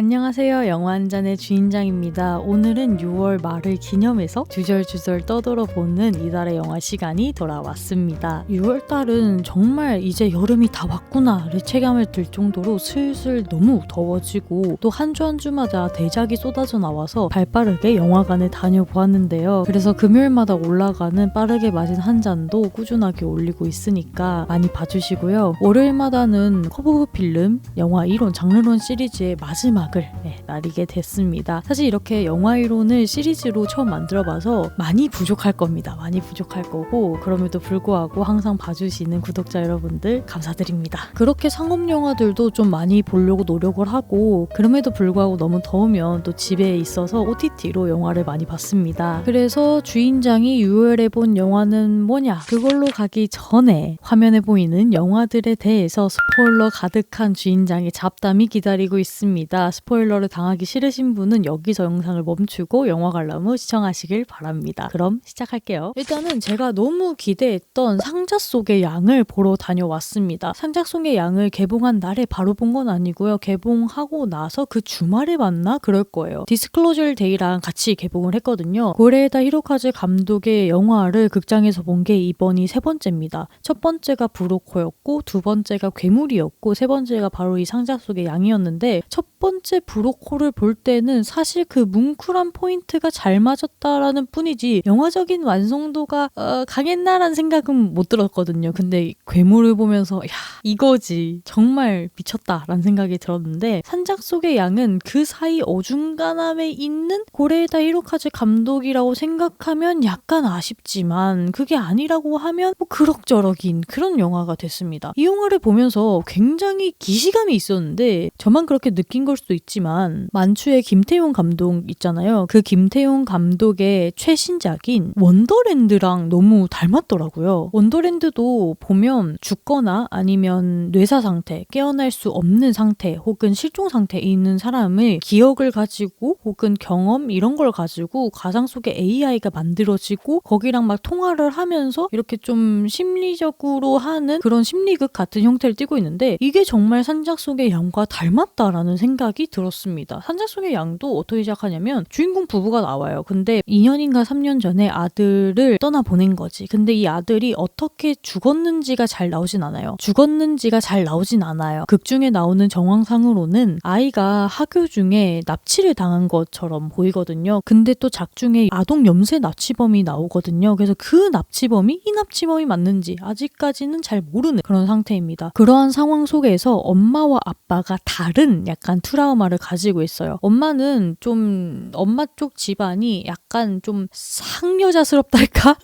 안녕하세요. 영화 한 잔의 주인장입니다. 오늘은 6월 말을 기념해서 주절주절 떠들어보는 이달의 영화 시간이 돌아왔습니다. 6월달은 정말 이제 여름이 다 왔구나를 체감을 들 정도로 슬슬 너무 더워지고 또 한 주 한 주마다 대작이 쏟아져 나와서 발빠르게 영화관에 다녀보았는데요. 그래서 금요일마다 올라가는 빠르게 마신 한 잔도 꾸준하게 올리고 있으니까 많이 봐주시고요. 월요일마다는 커브 필름 영화 이론 장르론 시리즈의 마지막을 나리게 됐습니다. 사실 이렇게 영화 이론을 시리즈로 처음 만들어봐서 많이 부족할 겁니다. 많이 부족할 거고 그럼에도 불구하고 항상 봐주시는 구독자 여러분들 감사드립니다. 그렇게 상업 영화들도 좀 많이 보려고 노력을 하고 그럼에도 불구하고 너무 더우면 또 집에 있어서 OTT로 영화를 많이 봤습니다. 그래서 주인장이 6월에 본 영화는 뭐냐? 그걸로 가기 전에 화면에 보이는 영화들에 대해서 스포일러 가득한 주인장의 잡담이 기다리고 있습니다. 스포일러를 당하기 싫으신 분은 여기서 영상을 멈추고 영화 관람 후 시청하시길 바랍니다. 그럼 시작할게요. 일단은 제가 너무 기대했던 상자 속의 양을 보러 다녀왔습니다. 상자 속의 양을 개봉한 날에 바로 본 건 아니고요. 개봉하고 나서 그 주말에 봤나? 그럴 거예요. 디스클로저 데이랑 같이 개봉을 했거든요. 고레에다 히로카즈 감독의 영화를 극장에서 본 게 이번이 세 번째입니다. 첫 번째가 브로커였고 두 번째가 괴물이었고 세 번째가 바로 이 상자 속의 양이었는데 첫 번째 브로커를 볼 때는 사실 그 뭉클한 포인트가 잘 맞았다라는 뿐이지 영화적인 완성도가 강했나라는 생각은 못 들었거든요. 근데 괴물을 보면서 야 이거지 정말 미쳤다라는 생각이 들었는데 상자 속의 양은 그 사이 어중간함에 있는 고레에다 히로카즈 감독이라고 생각하면 약간 아쉽지만 그게 아니라고 하면 뭐 그럭저럭인 그런 영화가 됐습니다. 이 영화를 보면서 굉장히 기시감이 있었는데 저만 그렇게 느낀 걸 수도 있지만 만추의 김태용 감독 있잖아요. 그 김태용 감독의 최신작인 원더랜드랑 너무 닮았더라고요. 원더랜드도 보면 죽거나 아니면 뇌사 상태, 깨어날 수 없는 상태 혹은 실종 상태에 있는 사람의 기억을 가지고 혹은 경험 이런 걸 가지고 가상 속에 AI가 만들어지고 거기랑 막 통화를 하면서 이렇게 좀 심리적으로 하는 그런 심리극 같은 형태를 띠고 있는데 이게 정말 산작 속의 양과 닮았다라는 생각이 들었습니다. 산작 속의 양도 어떻게 시작하냐면 주인공 부부가 나와요. 근데 2년인가 3년 전에 아들을 떠나보낸 거지. 근데 이 아들이 어떻게 죽었는지가 잘 나오진 않아요. 극 중에 나오는 정황상으로는 아이가 학교 중에 납치를 당한 것처럼 보이거든요. 근데 또 작중에 아동 염세 납치범이 나오거든요. 그래서 그 납치범이 이 납치범이 맞는지 아직까지는 잘 모르는 그런 상태입니다. 그러한 상황 속에서 엄마와 아빠가 다른 약간 트라우마를 가지고 있어요. 엄마는 좀 엄마 쪽 집안이 약간 좀 상여자스럽달까?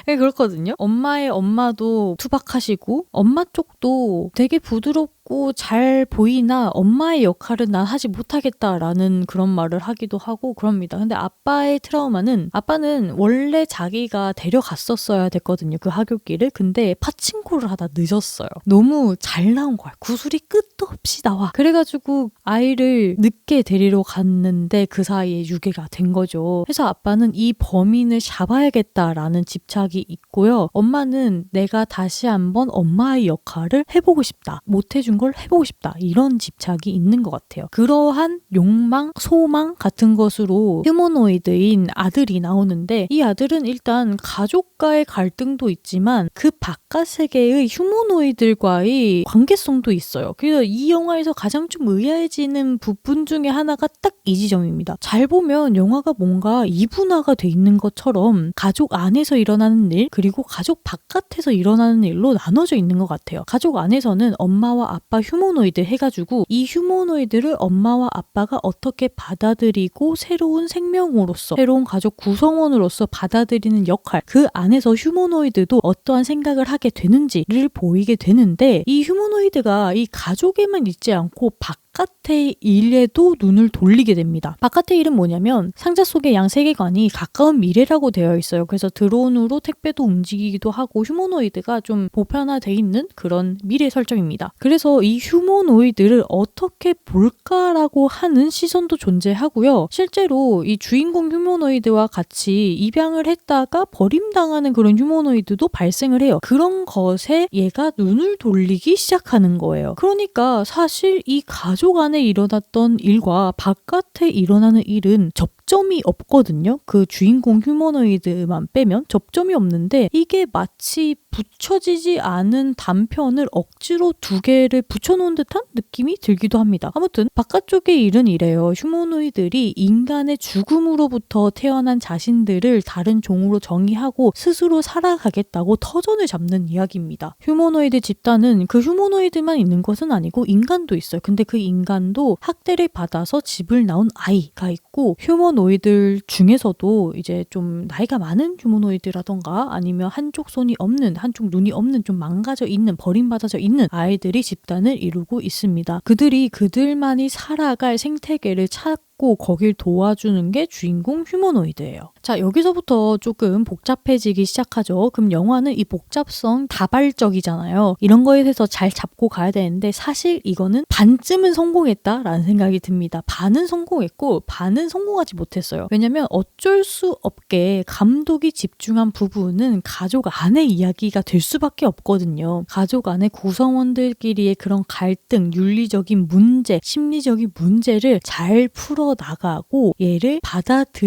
그렇거든요. 엄마의 엄마도 투박하시고 엄마 쪽도 되게 부드럽고 잘 보이나 엄마의 역할은 난 하지 못하겠다라는 그런 말을 하기도 하고 그럽니다. 근데 아빠의 트라우마는 아빠는 원래 자기가 데려갔었어야 됐거든요. 그 하굣길을. 근데 파친코를 하다 늦었어요. 너무 잘 나온 거야. 구슬이 끝도 없이 나와. 그래가지고 아이를 늦게 데리러 갔는데 그 사이에 유괴가 된 거죠. 그래서 아빠는 이 범인을 잡아야겠다라는 집착이 있고요. 엄마는 내가 다시 한번 엄마의 역할을 해보고 싶다. 못해준 걸 해보고 싶다. 이런 집착이 있는 것 같아요. 그러한 욕망, 소망 같은 것으로 휴머노이드인 아들이 나오는데 이 아들은 일단 가족과의 갈등도 있지만 그 바깥 세계의 휴머노이들과의 관계성도 있어요. 그래서 이 영화에서 가장 좀 의아해지는 부분 중에 하나가 딱 이 지점입니다. 잘 보면 영화가 뭔가 이분화가 돼 있는 것처럼 가족 안에서 일어나는 일 그리고 가족 바깥에서 일어나는 일로 나눠져 있는 것 같아요. 가족 안에서는 엄마와 아빠 휴머노이드 해가지고 이 휴머노이드를 엄마와 아빠가 어떻게 받아들이고 새로운 생명으로서 새로운 가족 구성원으로서 받아들이는 역할 그 안에서 휴머노이드도 어떠한 생각을 하게 되는지를 보이게 되는데 이 휴머노이드가 이 가족에만 있지 않고 바깥의 일에도 눈을 돌리게 됩니다. 바깥의 일은 뭐냐면 상자 속의 양 세계관이 가까운 미래라고 되어 있어요. 그래서 드론으로 택배도 움직이기도 하고 휴머노이드가 좀 보편화되어 있는 그런 미래 설정입니다. 그래서 이 휴머노이드를 어떻게 볼까라고 하는 시선도 존재하고요. 실제로 이 주인공 휴머노이드와 같이 입양을 했다가 버림당하는 그런 휴머노이드도 발생을 해요. 그런 것에 얘가 눈을 돌리기 시작하는 거예요. 그러니까 사실 이 가족 가족 안에 일어났던 일과 바깥에 일어나는 일은 접점이 없거든요. 그 주인공 휴머노이드만 빼면 접점이 없는데 이게 마치 붙여지지 않은 단편을 억지로 두 개를 붙여놓은 듯한 느낌이 들기도 합니다. 아무튼 바깥쪽의 일은 이래요. 휴머노이들이 인간의 죽음으로부터 태어난 자신들을 다른 종으로 정의하고 스스로 살아가겠다고 터전을 잡는 이야기입니다. 휴머노이드 집단은 그 휴머노이드만 있는 것은 아니고 인간도 있어요. 근데 그 인간도 학대를 받아서 집을 나온 아이가 있고 휴머노이들 중에서도 이제 좀 나이가 많은 휴머노이드라던가 아니면 한쪽 손이 없는 한쪽 눈이 없는 좀 망가져 있는 버림받아져 있는 아이들이 집단을 이루고 있습니다. 그들이 그들만이 살아갈 생태계를 찾고 거길 도와주는 게 주인공 휴머노이드예요. 자, 여기서부터 조금 복잡해지기 시작하죠. 그럼 영화는 이 복잡성 다발적이잖아요. 이런 거에 대해서 잘 잡고 가야 되는데 사실 이거는 반쯤은 성공했다라는 생각이 듭니다. 반은 성공했고 반은 성공하지 못했어요. 왜냐면 어쩔 수 없게 감독이 집중한 부분은 가족 안의 이야기가 될 수밖에 없거든요. 가족 안의 구성원들끼리의 그런 갈등, 윤리적인 문제, 심리적인 문제를 잘 풀어나가고 얘를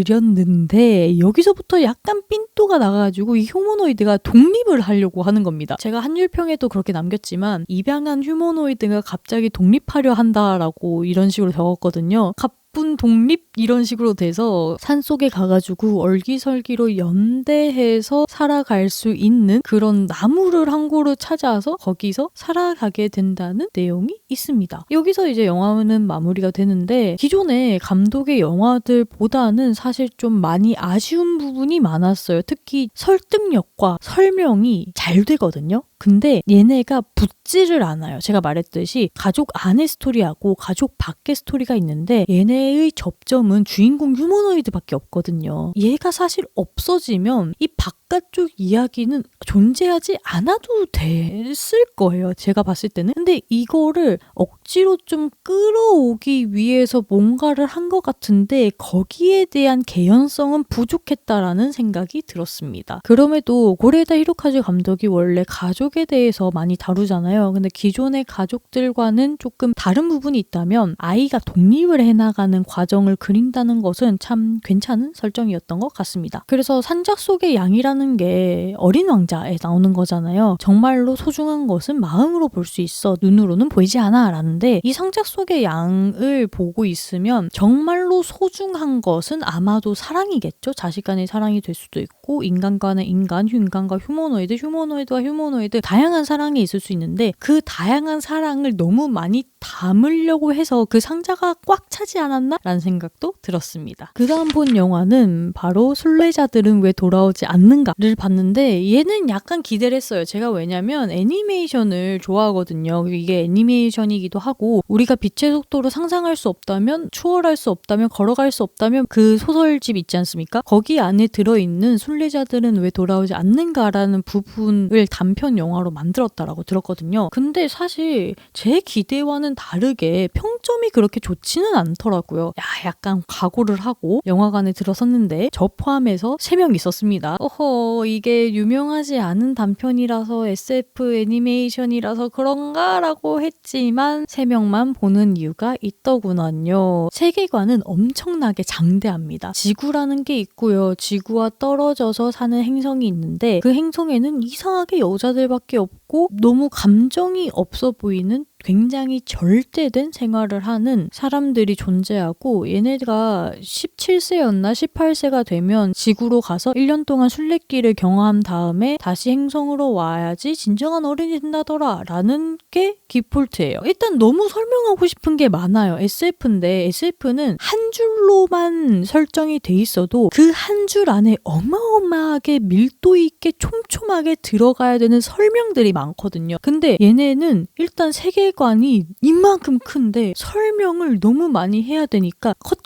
받아들였는데 여기서부터 약간 삔또가 나가지고 이 휴머노이드가 독립을 하려고 하는 겁니다. 제가 한율평에도 그렇게 남겼지만 입양한 휴머노이드가 갑자기 독립하려 한다라고 이런 식으로 적었거든요. 가쁜 독립 이런 식으로 돼서 산속에 가가지고 얼기설기로 연대해서 살아갈 수 있는 그런 나무를 한 그루 찾아서 거기서 살아가게 된다는 내용이 있습니다. 여기서 이제 영화는 마무리가 되는데 기존의 감독의 영화들보다는 사실 좀 많이 아쉬운 부분이 많았어요. 특히 설득력과 설명이 잘 되거든요. 근데 얘네가 붙지를 않아요. 제가 말했듯이 가족 안의 스토리하고 가족 밖의 스토리가 있는데 얘네의 접점은 주인공 휴머노이드밖에 없거든요. 얘가 사실 없어지면 이 바깥쪽 이야기는 존재하지 않아도 됐을 거예요. 제가 봤을 때는. 근데 이거를 억지로 좀 끌어오기 위해서 뭔가를 한 것 같은데 거기에 대한 개연성은 부족했다라는 생각이 들었습니다. 그럼에도 고레다 히로카즈 감독이 원래 가족에 대해서 많이 다루잖아요. 근데 기존의 가족들과는 조금 다른 부분이 있다면 아이가 독립을 해나가는 과정을 그린다는 것은 참 괜찮은 설정이었던 것 같습니다. 그래서 산작 속의 양이라는 게 어린 왕자에 나오는 거잖아요. 정말로 소중한 것은 마음으로 볼 수 있어. 눈으로는 보이지 않아. 라는데 이 상작 속의 양을 보고 있으면 정말로 소중한 것은 아마도 사랑이겠죠. 자식 간의 사랑이 될 수도 있고 인간 간의 인간, 인간과 휴머노이드, 휴머노이드와 휴머노이드 다양한 사랑이 있을 수 있는데 그 다양한 사랑을 너무 많이 담으려고 해서 그 상자가 꽉 차지 않았나? 라는 생각도 들었습니다. 그 다음 본 영화는 바로 순례자들은 왜 돌아오지 않는가를 봤는데 얘는 약간 기대를 했어요. 제가 왜냐면 애니메이션을 좋아하거든요. 이게 애니메이션이기도 하고 우리가 빛의 속도로 상상할 수 없다면 추월할 수 없다면 걸어갈 수 없다면 그 소설집 있지 않습니까? 거기 안에 들어있는 순례자들은 왜 돌아오지 않는가라는 부분을 단편 영화로 만들었다라고 들었거든요. 근데 사실 제 기대와는 다르게 평점이 그렇게 좋지는 않더라고요. 약간 각오를 하고 영화관에 들어섰는데 저 포함해서 3명 있었습니다. 이게 유명하지 않은 단편이라서 SF 애니메이션이라서 그런가? 라고 했지만 3명만 보는 이유가 있더구나요. 세계관은 엄청나게 장대합니다. 지구라는 게 있고요. 지구와 떨어져서 사는 행성이 있는데 그 행성에는 이상하게 여자들밖에 없고 너무 감정이 없어 보이는 굉장히 절대된 생활을 하는 사람들이 존재하고 얘네가 17세였나 18세가 되면 지구로 가서 1년 동안 순례길을 경험한 다음에 다시 행성으로 와야지 진정한 어른이 된다더라 라는 게 디폴트예요. 일단 너무 설명하고 싶은 게 많아요. SF인데 SF는 한 줄로만 설정이 돼 있어도 그 한 줄 안에 어마어마하게 밀도 있게 촘촘하게 들어가야 되는 설명들이 많거든요. 근데 얘네는 일단 세계관이 이만큼 큰데 설명을 너무 많이 해야 되니까 컷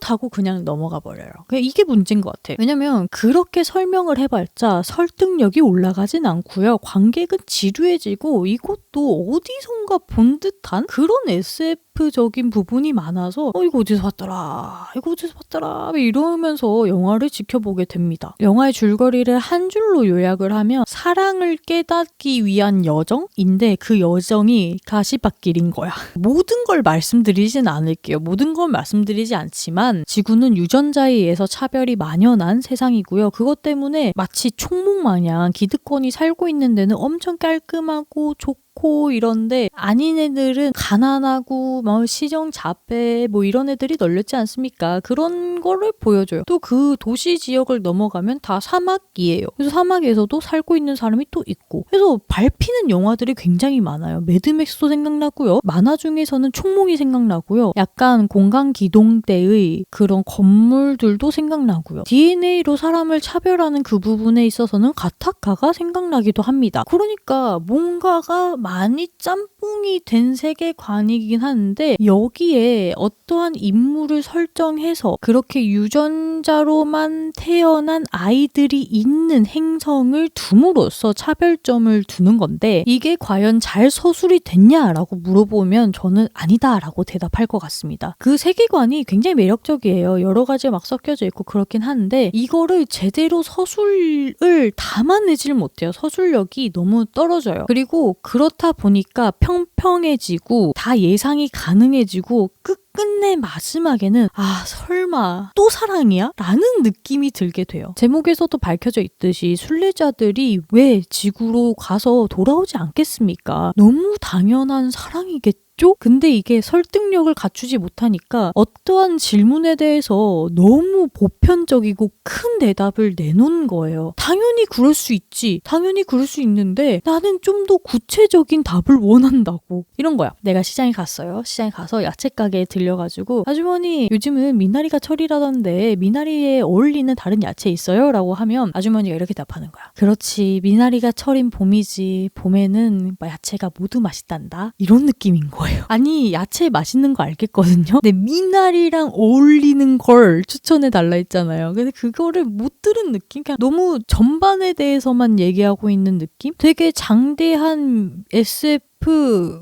하고 그냥 넘어가 버려요. 이게 문제인 것 같아요. 왜냐면 그렇게 설명을 해봤자 설득력이 올라가진 않고요. 관객은 지루해지고 이것도 어디선가 본 듯한 그런 SF적인 부분이 많아서 이거 어디서 봤더라 이러면서 영화를 지켜보게 됩니다. 영화의 줄거리를 한 줄로 요약을 하면 사랑을 깨닫기 위한 여정인데 그 여정이 가시밭길인 거야. 모든 걸 말씀드리진 않을게요. 모든 걸 말씀드리지 않지만 지구는 유전자에 의해서 차별이 만연한 세상이고요. 그것 때문에 마치 총목 마냥 기득권이 살고 있는 데는 엄청 깔끔하고 좋고 이런데 아닌 애들은 가난하고 시정자배 이런 애들이 널렸지 않습니까? 그런 거를 보여줘요. 또 그 도시 지역을 넘어가면 다 사막이에요. 그래서 사막에서도 살고 있는 사람이 또 있고 그래서 밟히는 영화들이 굉장히 많아요. 매드맥스도 생각나고요. 만화 중에서는 총몽이 생각나고요. 약간 공간기동대의 그런 건물들도 생각나고요. DNA로 사람을 차별하는 그 부분에 있어서는 가타카가 생각나기도 합니다. 그러니까 뭔가가 많이 짬뽕이 된 세계관이긴 한데 여기에 어떠한 인물을 설정해서 그렇게 유전자로만 태어난 아이들이 있는 행성을 둠으로써 차별점을 두는 건데 이게 과연 잘 서술이 됐냐라고 물어보면 저는 아니다라고 대답할 것 같습니다. 그 세계관이 굉장히 매력적이에요. 여러 가지 막 섞여져 있고 그렇긴 한데 이거를 제대로 서술을 담아내질 못해요. 서술력이 너무 떨어져요. 그리고 그렇다 보니까 평평해지고 다 예상이 가능해지고 끝내 마지막에는 설마 또 사랑이야? 라는 느낌이 들게 돼요. 제목에서도 밝혀져 있듯이 순례자들이 왜 지구로 가서 돌아오지 않겠습니까? 너무 당연한 사랑이겠죠? 근데 이게 설득력을 갖추지 못하니까 어떠한 질문에 대해서 너무 보편적이고 큰 대답을 내놓은 거예요. 당연히 그럴 수 있지. 당연히 그럴 수 있는데 나는 좀 더 구체적인 답을 원한다고. 이런 거야. 내가 시장에 갔어요. 시장에 가서 야채 가게에 들려가지고 아주머니 요즘은 미나리가 철이라던데 미나리에 어울리는 다른 야채 있어요? 라고 하면 아주머니가 이렇게 답하는 거야. 그렇지. 미나리가 철인 봄이지. 봄에는 야채가 모두 맛있단다. 이런 느낌인 거예요. 아니 야채 맛있는 거 알겠거든요. 근데 미나리랑 어울리는 걸 추천해달라 했잖아요. 근데 그거를 못 들은 느낌? 그냥 너무 전반에 대해서만 얘기하고 있는 느낌? 되게 장대한 SF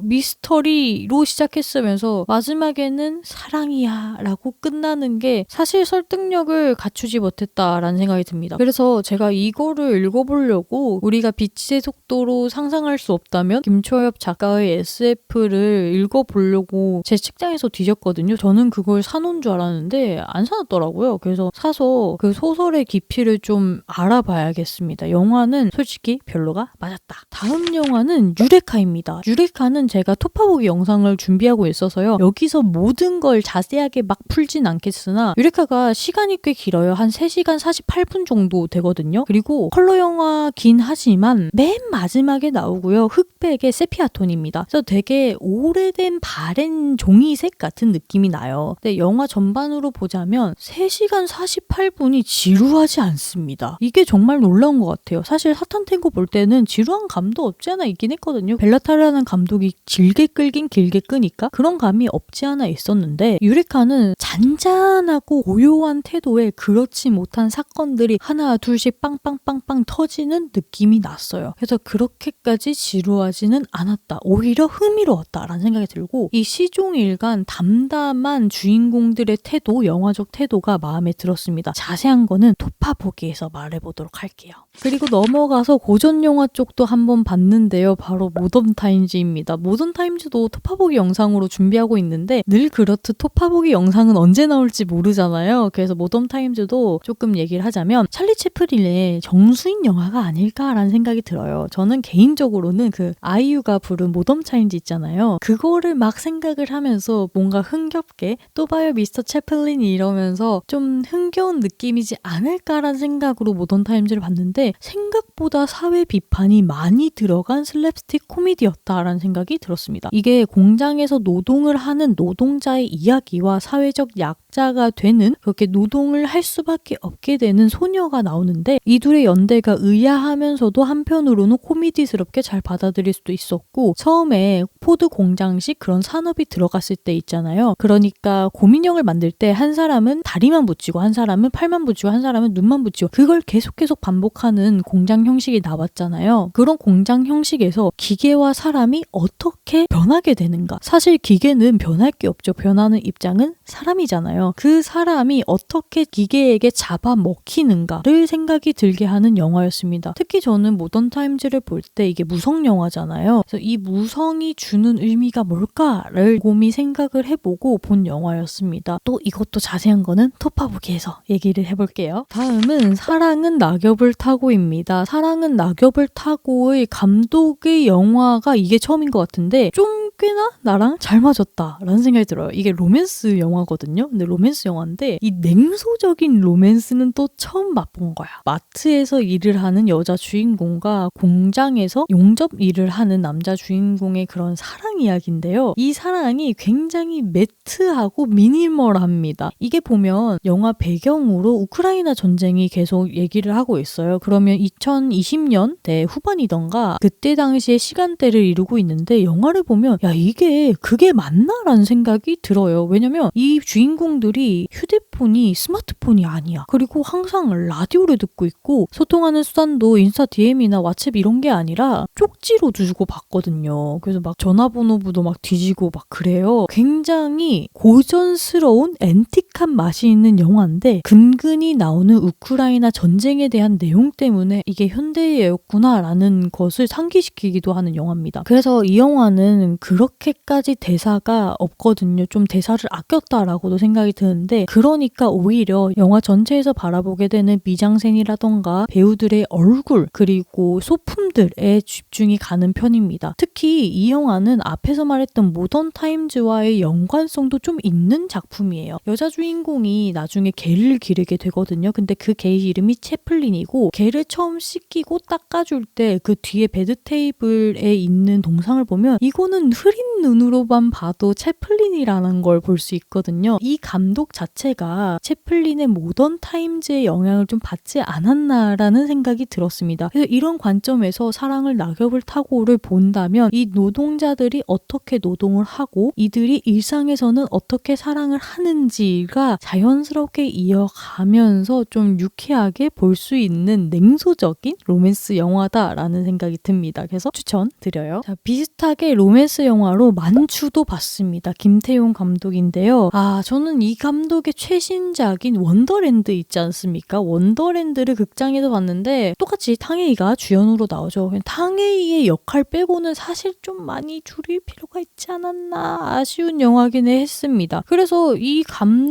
미스터리로 시작했으면서 마지막에는 사랑이야 라고 끝나는 게 사실 설득력을 갖추지 못했다라는 생각이 듭니다. 그래서 제가 이거를 읽어보려고 우리가 빛의 속도로 상상할 수 없다면 김초엽 작가의 SF를 읽어보려고 제 책장에서 뒤졌거든요. 저는 그걸 사놓은 줄 알았는데 안 사놨더라고요. 그래서 사서 그 소설의 깊이를 좀 알아봐야겠습니다. 영화는 솔직히 별로가 맞았다. 다음 영화는 유레카입니다. 유레카는 제가 토파보기 영상을 준비하고 있어서요. 여기서 모든 걸 자세하게 막 풀진 않겠으나 유레카가 시간이 꽤 길어요. 한 3시간 48분 정도 되거든요. 그리고 컬러 영화긴 하지만 맨 마지막에 나오고요. 흑백의 세피아톤입니다. 그래서 되게 오래된 바랜 종이색 같은 느낌이 나요. 근데 영화 전반으로 보자면 3시간 48분이 지루하지 않습니다. 이게 정말 놀라운 것 같아요. 사실 사탄탱고 볼 때는 지루한 감도 없지 않아 있긴 했거든요. 벨라타르라는 감독이 길게 끌긴 길게 끄니까 그런 감이 없지 않아 있었는데 유레카는 잔잔하고 고요한 태도에 그렇지 못한 사건들이 하나 둘씩 빵빵빵빵 터지는 느낌이 났어요. 그래서 그렇게까지 지루하지는 않았다. 오히려 흥미로웠다라는 생각이 들고 이 시종일관 담담한 주인공들의 태도, 영화적 태도가 마음에 들었습니다. 자세한 거는 토파보기에서 말해보도록 할게요. 그리고 넘어가서 고전 영화 쪽도 한번 봤는데요. 바로 모던 타임즈입니다. 모던 타임즈도 토파보기 영상으로 준비하고 있는데 늘 그렇듯 토파보기 영상은 언제 나올지 모르잖아요. 그래서 모던 타임즈도 조금 얘기를 하자면 찰리 채플린의 정수인 영화가 아닐까라는 생각이 들어요. 저는 개인적으로는 그 아이유가 부른 모던 타임즈 있잖아요. 그거를 막 생각을 하면서 뭔가 흥겹게 또 봐요 미스터 채플린이 이러면서 좀 흥겨운 느낌이지 않을까라는 생각으로 모던 타임즈를 봤는데 생각보다 사회 비판이 많이 들어간 슬랩스틱 코미디였다라는 생각이 들었습니다. 이게 공장에서 노동을 하는 노동자의 이야기와 사회적 약자가 되는 그렇게 노동을 할 수밖에 없게 되는 소녀가 나오는데 이 둘의 연대가 의아하면서도 한편으로는 코미디스럽게 잘 받아들일 수도 있었고 처음에 포드 공장식 그런 산업이 들어갔을 때 있잖아요. 그러니까 곰인형을 만들 때 한 사람은 다리만 붙이고 한 사람은 팔만 붙이고 한 사람은 눈만 붙이고 그걸 계속 반복하는 공장 형식이 나왔잖아요. 그런 공장 형식에서 기계와 사람이 어떻게 변하게 되는가? 사실 기계는 변할 게 없죠. 변하는 입장은 사람이잖아요. 그 사람이 어떻게 기계에게 잡아먹히는가를 생각이 들게 하는 영화였습니다. 특히 저는 모던 타임즈를 볼 때 이게 무성 영화잖아요. 그래서 이 무성이 주는 의미가 뭘까를 곰이 생각을 해보고 본 영화였습니다. 또 이것도 자세한 거는 토파보기에서 얘기를 해볼게요. 다음은 사랑은 낙엽을 타고입니다. 사랑은 낙엽을 타고의 감독의 영화가 이게 처음인 것 같은데 좀 꽤나 나랑 잘 맞았다라는 생각이 들어요. 이게 로맨스 영화거든요. 근데 로맨스 영화인데 이 냉소적인 로맨스는 또 처음 맛본 거야. 마트에서 일을 하는 여자 주인공과 공장에서 용접 일을 하는 남자 주인공의 그런 사랑 이야기인데요. 이 사랑이 굉장히 매트하고 미니멀합니다. 이게 보면 영화 배경으로 우크라이나 전쟁이 계속 얘기를 하고 있어요. 그러면 2020년대 후반이던가 그때 당시에 시간대를 이루고 있는데 영화를 보면 야 이게 그게 맞나라는 생각이 들어요. 왜냐면 이 주인공들이 휴대폰이 스마트폰이 아니야. 그리고 항상 라디오를 듣고 있고 소통하는 수단도 인스타 DM이나 왓츠앱 이런 게 아니라 쪽지로 주고 받거든요. 그래서 막 전화번호부도 막 뒤지고 막 그래요. 굉장히 고전스러운 앤틱한 맛이 있는 영화인데 근근히 나오는 우크라이나 전쟁에 대한 내용 때문에 이게 현대예였구나라는 것을 상기시키기도 하는 영화입니다. 그래서 이 영화는 그렇게까지 대사가 없거든요. 좀 대사를 아꼈다라고도 생각이 드는데 그러니까 오히려 영화 전체에서 바라보게 되는 미장센이라던가 배우들의 얼굴 그리고 소품들에 집중이 가는 편입니다. 특히 이 영화는 앞에서 말했던 모던 타임즈와의 연관성도 좀 있는 작품이에요. 여자 주인공이 나중에 개를 기르게 되거든요. 근데 그 개 이름이 채플린이고 개를 처음 씻기고 닦아줄 때 그 뒤에 베드 테이블에 있는 동상을 보면 이거는 흐린 눈으로만 봐도 채플린이라는 걸 볼 수 있거든요. 이 감독 자체가 채플린의 모던 타임즈의 영향을 좀 받지 않았나라는 생각이 들었습니다. 그래서 이런 관점에서 사랑을 낙엽을 타고를 본다면 이 노동자들이 어떻게 노동을 하고 이들이 일상에서는 어떻게 사랑을 하는지가 자연스럽게 이어가면서 좀 유쾌하게 볼 수 있는 냉소적인 로맨스 영화다라는 생각이 듭니다. 그래서 추천드려요. 자, 비슷하게 로맨스 영화로 만추도 봤습니다. 김태용 감독인데요. 저는 이 감독의 최신작인 원더랜드 있지 않습니까? 원더랜드를 극장에서 봤는데 똑같이 탕웨이가 주연으로 나오죠. 탕웨이의 역할 빼고는 사실 좀 많이 줄일 필요가 있지 않았나 아쉬운 영화긴 했습니다. 그래서 이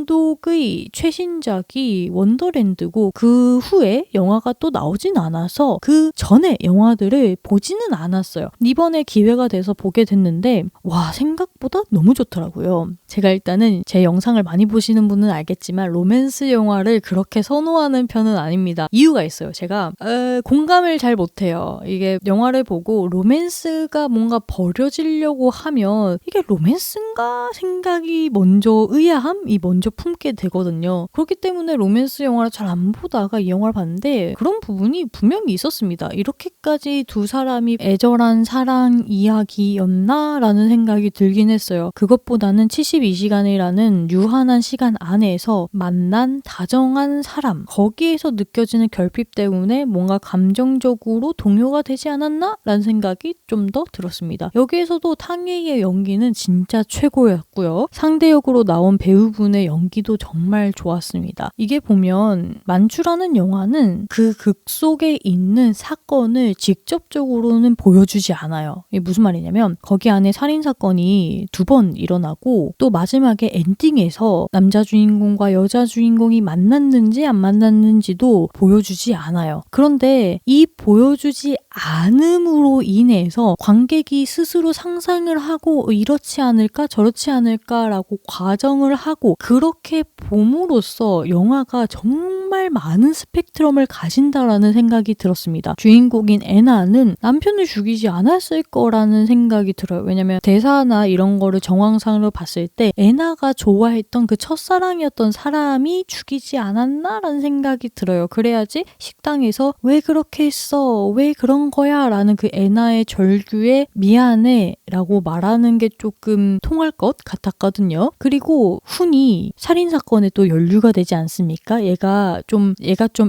감독의 최신작이 원더랜드고 그 후에 영화가 또 나오진 않아서 그 전에 영화들을 보지는 않았어요. 이번에 기회가 돼서 보게 됐는데 와 생각보다 너무 좋더라고요. 제가 일단은 제 영상을 많이 보시는 분은 알겠지만 로맨스 영화를 그렇게 선호하는 편은 아닙니다. 이유가 있어요. 제가 공감을 잘 못해요. 이게 영화를 보고 로맨스가 뭔가 버려지려고 하면 이게 로맨스인가 생각이 먼저 의아함이 먼저 품게 되거든요. 그렇기 때문에 로맨스 영화를 잘 안 보다가 이 영화를 봤는데 그런 부분이 분명히 있었습니다. 이렇게까지 두 사람이 애절한 사랑 이야기였나? 라는 생각이 들긴 했어요. 그것보다는 72시간이라는 유한한 시간 안에서 만난 다정한 사람 거기에서 느껴지는 결핍 때문에 뭔가 감정적으로 동요가 되지 않았나? 라는 생각이 좀 더 들었습니다. 여기에서도 탕웨이의 연기는 진짜 최고였고요. 상대 역으로 나온 배우분의 연기도 정말 좋았습니다. 이게 보면 만추라는 영화는 그 극 속에 있는 사건을 직접적으로는 보여주지 않아요. 이게 무슨 말이냐면 거기 안에 살인사건이 2번 일어나고 또 마지막에 엔딩에서 남자 주인공과 여자 주인공이 만났는지 안 만났는지도 보여주지 않아요. 그런데 이 보여주지 않음으로 인해서 관객이 스스로 상상을 하고 이렇지 않을까 저렇지 않을까라고 과정을 하고 그렇게 봄으로써 영화가 정말 많은 스펙트럼을 가진다라는 생각이 들었습니다. 주인공인 애나는 남편을 죽이지 않았을 거라는 생각이 들어요. 왜냐면 대사나 이런 거를 정황상으로 봤을 때 애나가 좋아했던 그 첫사랑이었던 죽였던 사람이 죽이지 않았나라는 생각이 들어요. 그래야지 식당에서 왜 그렇게 했어? 왜 그런 거야? 라는 그 애나의 절규에 미안해 라고 말하는 게 조금 통할 것 같았거든요. 그리고 훈이 살인사건에 또 연루가 되지 않습니까? 얘가 좀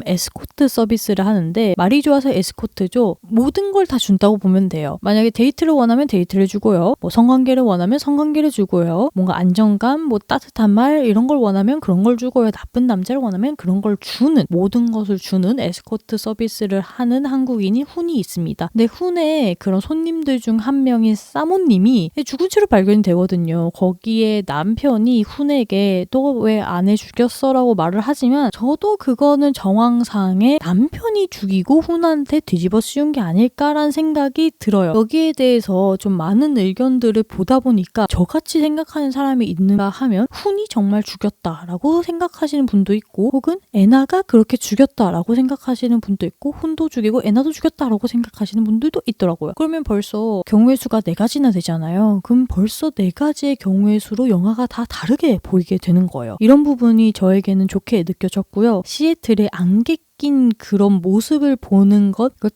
에스코트 서비스를 하는데 말이 좋아서 에스코트죠. 모든 걸 다 준다고 보면 돼요. 만약에 데이트를 원하면 데이트를 주고요. 뭐 성관계를 원하면 성관계를 주고요. 뭔가 안정감, 뭐 따뜻한 말 이런 걸 원하면 그런 걸 주고요. 나쁜 남자를 원하면 그런 걸 주는 모든 것을 주는 에스코트 서비스를 하는 한국인이 훈이 있습니다. 근데 훈의 그런 손님들 중 한 명인 사모님이 죽은 채로 발견이 되거든요. 거기에 남편이 훈에게 너 왜 아내 죽였어? 라고 말을 하지만 저도 그거는 정황상에 남편이 죽이고 훈한테 뒤집어 씌운 게 아닐까라는 생각이 들어요. 여기에 대해서 좀 많은 의견들을 보다 보니까 저같이 생각하는 사람이 있는가 하면 훈이 정말 죽였다라고 생각하시는 분도 있고 혹은 애나가 그렇게 죽였다라고 생각하시는 분도 있고 훈도 죽이고 애나도 죽였다라고 생각하시는 분들도 있더라고요. 그러면 벌써 경우의 수가 4가지나 되잖아요. 그럼 벌써 4가지의 경우의 수로 영화가 다 다르게 보이게 되는 거예요. 이런 부분이 저에게는 좋게 느껴졌고요. 시애틀의 안개 낀 그런 모습을 보는 것, 그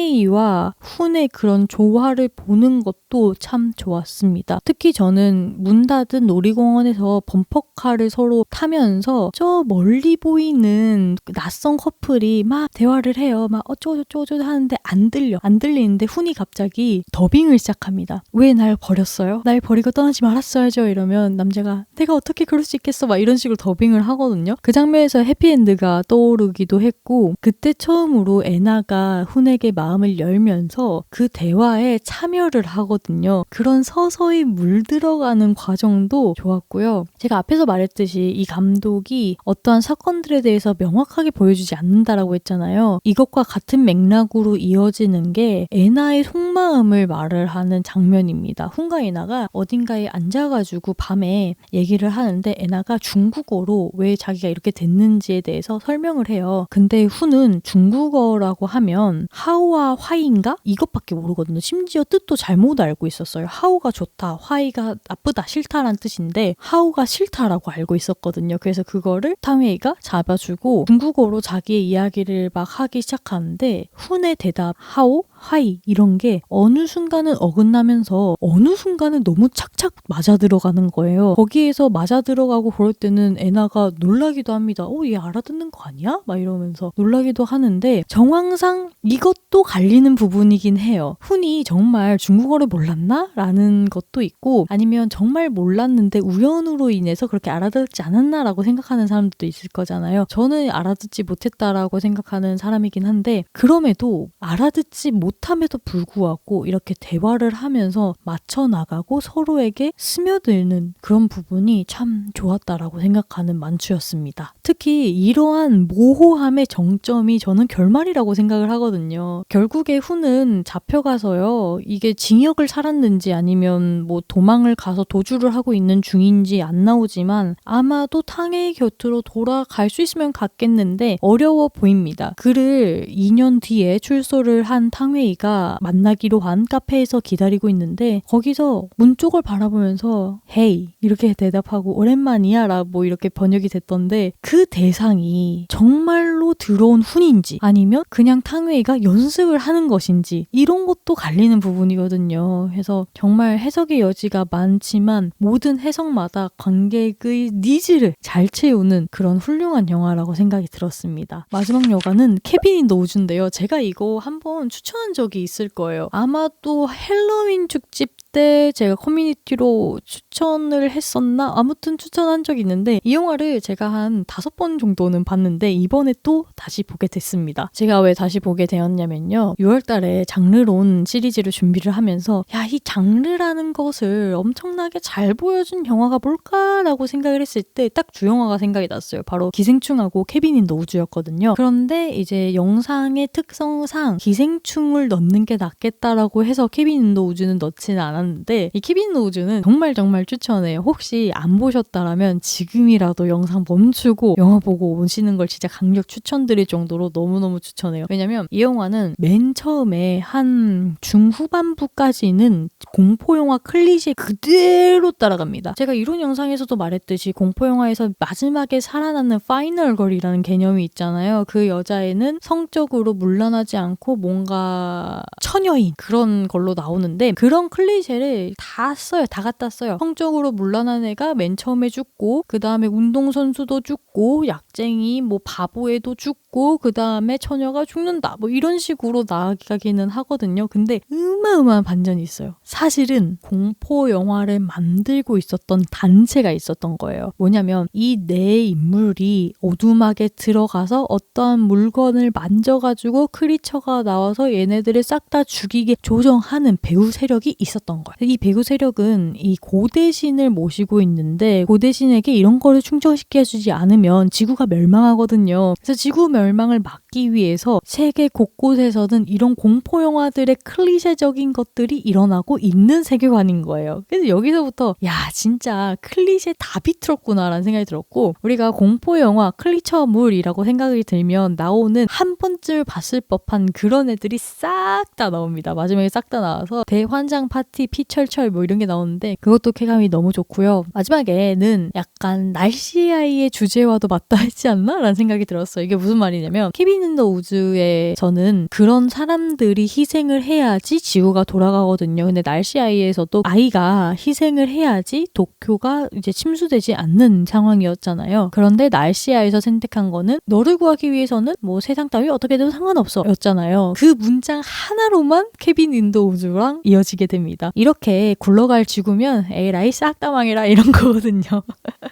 탕웨이와 훈의 그런 조화를 보는 것도 참 좋았습니다. 특히 저는 문 닫은 놀이공원에서 범퍼카를 서로 타면서 저 멀리 보이는 낯선 커플이 막 대화를 해요. 막 어쩌고저쩌고 하는데 안 들리는데 훈이 갑자기 더빙을 시작합니다. 왜 날 버렸어요? 날 버리고 떠나지 말았어야죠. 이러면 남자가 내가 어떻게 그럴 수 있겠어? 막 이런 식으로 더빙을 하거든요. 그 장면에서 해피엔드가 떠오르기도 했고 그때 처음으로 애나가 훈에게 마음을 열면서 그 대화에 참여를 하거든요. 그런 서서히 물들어가는 과정도 좋았고요. 제가 앞에서 말했듯이 이 감독이 어떠한 사건들에 대해서 명확하게 보여주지 않는다라고 했잖아요. 이것과 같은 맥락으로 이어지는 게 애나의 속마음을 말을 하는 장면입니다. 훈과 애나가 어딘가에 앉아가지고 밤에 얘기를 하는데 애나가 중국어로 왜 자기가 이렇게 됐는지에 대해서 설명을 해요. 근데 훈은 중국어라고 하면 하오와 화이인가? 이것밖에 모르거든요. 심지어 뜻도 잘못 알고 있었어요. 하오가 좋다, 화이가 나쁘다, 싫다라는 뜻인데 하오가 싫다라고 알고 있었거든요. 그래서 그거를 탕웨이가 잡아주고 중국어로 자기의 이야기를 막 하기 시작하는데 훈의 대답 하오, 화이 이런 게 어느 순간은 어긋나면서 어느 순간은 너무 착착 맞아 들어가는 거예요. 거기에서 맞아 들어가고 그럴 때는 애나가 놀라기도 합니다. 얘 알아듣는 거 아니야? 막 이러면서 놀라기도 하는데 정황상 이것도 갈리는 부분이긴 해요. 훈이 정말 중국어를 몰랐나? 라는 것도 있고 아니면 정말 몰랐는데 우연으로 인해서 그렇게 알아듣지 않았나? 라고 생각하는 사람들도 있을 거잖아요. 저는 알아듣지 못했다라고 생각하는 사람이긴 한데 그럼에도 알아듣지 못함에도 불구하고 이렇게 대화를 하면서 맞춰나가고 서로에게 스며들는 그런 부분이 참 좋았다라고 생각하는 만추였습니다. 특히 이러한 모호함의 정점이 저는 결말이라고 생각을 하거든요. 결국에 훈은 잡혀가서요. 이게 징역을 살았는지 아니면 뭐 도망을 가서 도주를 하고 있는 중인지 안 나오지만 아마도 탕웨이 곁으로 돌아갈 수 있으면 갔겠는데 어려워 보입니다. 그를 2년 뒤에 출소를 한 탕웨이가 만나기로 한 카페에서 기다리고 있는데 거기서 문 쪽을 바라보면서 헤이 이렇게 대답하고 오랜만이야 라 뭐 이렇게 번역이 됐던데 그 대상이 정말로 들어온 훈인지 아니면 그냥 탕웨이가 연습을 하는 것인지 이런 것도 갈리는 부분이거든요. 그래서 정말 해석의 여지가 많지만 모든 해석마다 관객의 니즈를 잘 채우는 그런 훌륭한 영화라고 생각이 들었습니다. 마지막 영화는 케빈 인 더 우즈인데요. 제가 이거 한번 추천한 적이 있을 거예요. 아마도 헬로윈 축집 때 제가 커뮤니티로 추천을 했었나? 아무튼 추천한 적이 있는데 이 영화를 제가 한 5번 정도는 봤는데 이번에 또 다시 보게 됐습니다. 제가 왜 다시 보게 되었냐면요. 6월달에 장르론 시리즈를 준비를 하면서 이 장르라는 것을 엄청나게 잘 보여준 영화가 뭘까라고 생각을 했을 때 딱 두 영화가 생각이 났어요. 바로 기생충하고 케빈 인 더 우즈였거든요. 그런데 이제 영상의 특성상 기생충을 넣는 게 낫겠다라고 해서 케빈 인 더 우즈는 넣지는 않았는데 않았는데 이 케빈 로즈는 정말 추천해요. 혹시 안 보셨다라면 지금이라도 영상 멈추고 영화 보고 오시는 걸 진짜 강력 추천드릴 정도로 너무너무 추천해요. 왜냐면 이 영화는 맨 처음에 한 중후반부까지는 공포영화 클리셰 그대로 따라갑니다. 제가 이론 영상에서도 말했듯이 공포영화에서 마지막에 살아남는 파이널 걸이라는 개념이 있잖아요. 그 여자애는 성적으로 문란하지 않고 뭔가 처녀인 그런 걸로 나오는데 그런 클리셰를 다 써요. 다 갖다 써요. 성적으로 문란한 애가 맨 처음에 죽고 그 다음에 운동선수도 죽고 약쟁이 뭐 바보애도 죽고 그 다음에 처녀가 죽는다 뭐 이런 식으로 나아가기는 하거든요. 근데 어마어마한 반전이 있어요. 사실은 공포 영화를 만들고 있었던 단체가 있었던 거예요. 뭐냐면 이 네 인물이 오두막에 들어가서 어떠한 물건을 만져가지고 크리처가 나와서 얘네들을 싹 다 죽이게 조정하는 배우 세력이 있었던 거예요. 이 배우 세력은 이 고대신을 모시고 있는데 고대신에게 이런 거를 충족시켜주지 않으면 지구가 멸망하거든요. 그래서 지구 멸망을 막기 위해서 세계 곳곳에서는 이런 공포 영화들의 클리셰적인 것들이 일어나고 있는 세계관인 거예요. 그래서 여기서부터 야 진짜 클리셰 다 비틀었구나라는 생각이 들었고 우리가 공포 영화 클리처물이라고 생각이 들면 나오는 한 번쯤 봤을 법한 그런 애들이 싹 다 나옵니다. 마지막에 싹 다 나와서 대환장 파티 피철철 뭐 이런 게 나오는데 그것도 쾌감이 너무 좋고요. 마지막에는 약간 날씨 아이의 주제와도 맞닿지 않나? 라는 생각이 들었어요. 이게 무슨 말이냐면 케빈 인 더 우즈에서는 그런 사람들이 희생을 해야지 지구가 돌아가거든요. 근데 날씨 아이에서도 아이가 희생을 해야지 도쿄가 이제 침수되지 않는 상황이었잖아요. 그런데 날씨 아이에서 선택한 거는 너를 구하기 위해서는 뭐 세상 따위 어떻게 돼도 상관없어 였잖아요. 그 문장 하나로만 케빈 인 더 우즈랑 이어지게 됩니다. 이렇게 굴러갈 지구면 에라이 싹 다 망해라 이런 거거든요.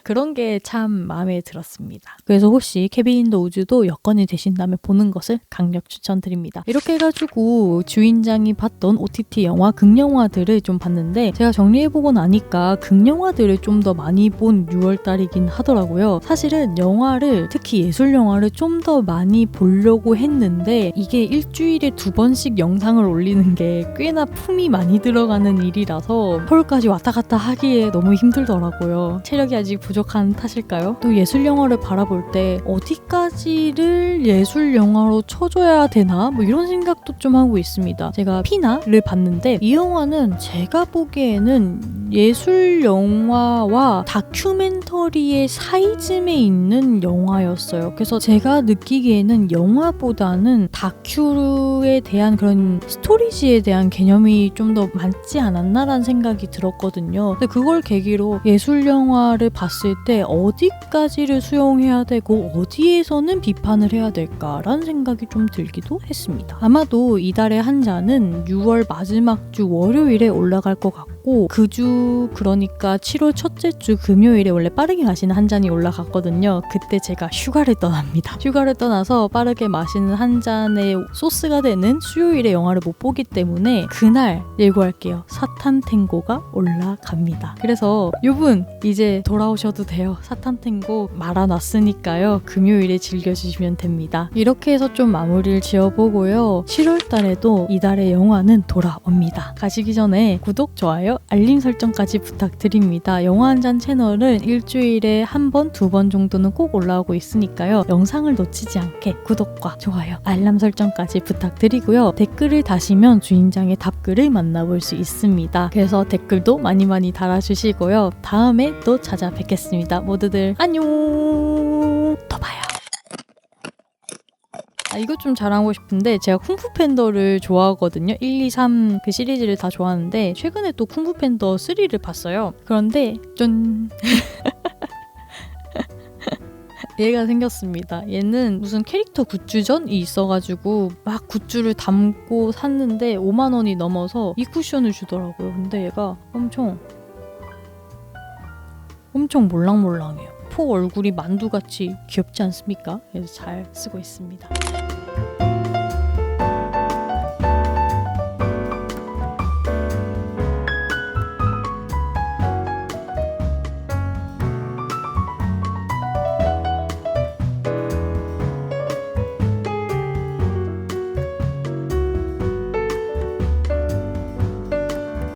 그런 게 참 마음에 들었습니다. 그래서 혹시 케빈 인 더 우즈도 여건이 되신다면 보는 것을 강력 추천드립니다. 이렇게 해가지고 주인장이 봤던 OTT 영화, 극영화들을 좀 봤는데 제가 정리해보고 나니까 극영화들을 좀 더 많이 본 6월달이긴 하더라고요. 사실은 영화를 특히 예술 영화를 좀 더 많이 보려고 했는데 이게 일주일에 2번씩 영상을 올리는 게 꽤나 품이 많이 들어가는 일이라서 서울까지 왔다 갔다 하기에 너무 힘들더라고요. 체력이 아직 부족한 탓일까요? 또 예술 영화를 바라볼 때 어디까지를 예술 영화로 쳐줘야 되나? 뭐 이런 생각도 좀 하고 있습니다. 제가 피나를 봤는데 이 영화는 제가 보기에는 예술 영화와 다큐멘터리의 사이쯤에 있는 영화였어요. 그래서 제가 느끼기에는 영화보다는 다큐에 대한 그런 스토리지에 대한 개념이 좀 더 많지 않았나라는 생각이 들었거든요. 근데 그걸 계기로 예술 영화를 봤을 때 어디까지를 수용해야 되고 어디에서는 비판을 해야 될까라는 생각이 좀 들기도 했습니다. 아마도 이달의 한자는 6월 마지막 주 월요일에 올라갈 것 같고 그 주 그러니까 7월 첫째 주 금요일에 원래 빠르게 가시는 한 잔이 올라갔거든요. 그때 제가 휴가를 떠납니다. 휴가를 떠나서 빠르게 마시는 한 잔의 소스가 되는 수요일에 영화를 못 보기 때문에 그날 예고할게요. 사탄탱고가 올라갑니다. 그래서 요분 이제 돌아오셔도 돼요. 사탄탱고 말아놨으니까요. 금요일에 즐겨주시면 됩니다. 이렇게 해서 좀 마무리를 지어보고요. 7월 달에도 이달의 영화는 돌아옵니다. 가시기 전에 구독, 좋아요, 알림 설정까지 부탁드립니다. 영화 한 잔 채널은 일주일에 한 번, 2번 정도는 꼭 올라오고 있으니까요. 영상을 놓치지 않게 구독과 좋아요, 알람 설정까지 부탁드리고요. 댓글을 다시면 주인장의 답글을 만나볼 수 있습니다. 그래서 댓글도 많이 달아주시고요. 다음에 또 찾아뵙겠습니다. 모두들 안녕! 또 봐요. 이것 좀 자랑하고 싶은데 제가 쿵푸 팬더를 좋아하거든요. 1, 2, 3 그 시리즈를 다 좋아하는데 최근에 또 쿵푸 팬더 3를 봤어요. 그런데 짠! 얘가 생겼습니다. 얘는 무슨 캐릭터 굿즈전이 있어가지고 막 굿즈를 담고 샀는데 5만 원이 넘어서 이 쿠션을 주더라고요. 근데 얘가 엄청 몰랑몰랑해요. 포 얼굴이 만두같이 귀엽지 않습니까? 그래서 잘 쓰고 있습니다.